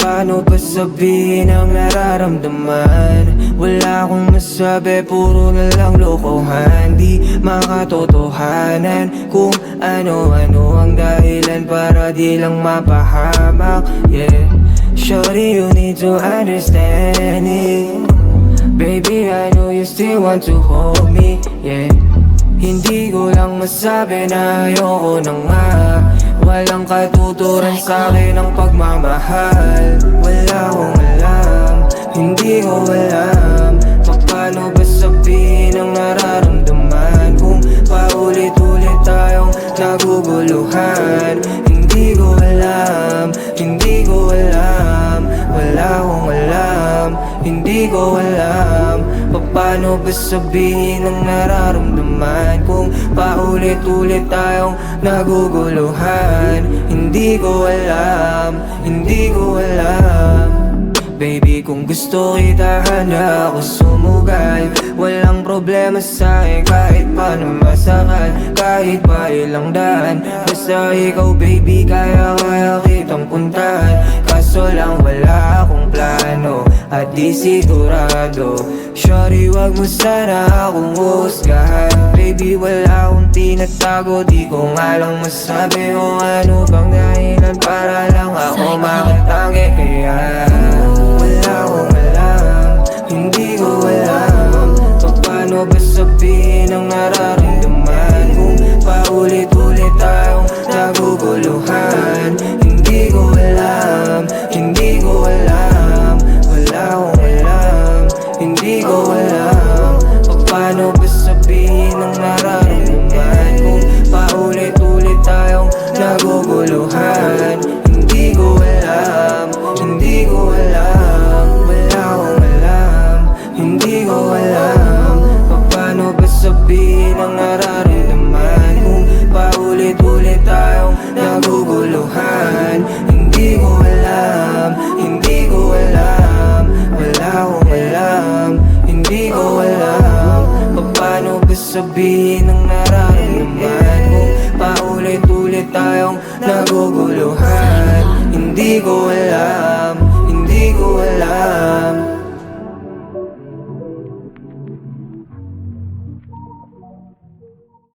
Paano ba sabihin ang nararamdaman? Wala akong masabi, puro na lang lokohan. Di makatotohanan kung ano-ano ang dahilan para di lang mapahamak. Yeah, shorty, you need to understand it. Baby, I know you still want to hold me. Yeah, hindi ko lang masabi na ayoko na nga. Walang katuturan sa'kin ng pagmamahal. Wala akong alam, hindi ko alam paano ba sabihin ang nararamdaman kung paulit-ulit tayong naguguluhan. Hindi ko alam, hindi ko alam. Wala akong alam, hindi ko alam paano ba sabihin ang nararamdaman kung paulit-ulit tayong naguguluhan. Hindi ko alam, hindi ko alam. Baby, kung gusto kita, handa ako sumugal. Walang problema sa'kin kahit paano masakal, kahit pa ilang daan. Basta ikaw baby, kaya kitang puntahan. Kaso lang wala akong plano at di sigurado. Shorty, wag mo sana akong husgahan. Baby, wala akong tinatago, di ko nga lang masabi kung ano bang dahilan para lang ako makatangi. Kaya wala akong alam, hindi ko alam paano ba sabihin ang nararamdaman kung paulit-ulit tayong naguguluhan. Hindi ko alam, hindi ko alam. Wala akong alam, hindi ko alam paano ba sabihin ang nararamdaman kung paulit-ulit tayong naguguluhan. Hindi ko alam, hindi ko alam. Wala akong alam, hindi ko alam paano ba sabihin ang nararamdaman kung paulit-ulit tayong naguguluhan. Hindi ko alam, hindi ko alam. Wala akong alam, hindi ko alam paano ba sabihin ang nararamdaman kung paulit-ulit tayong naguguluhan. Hindi ko alam.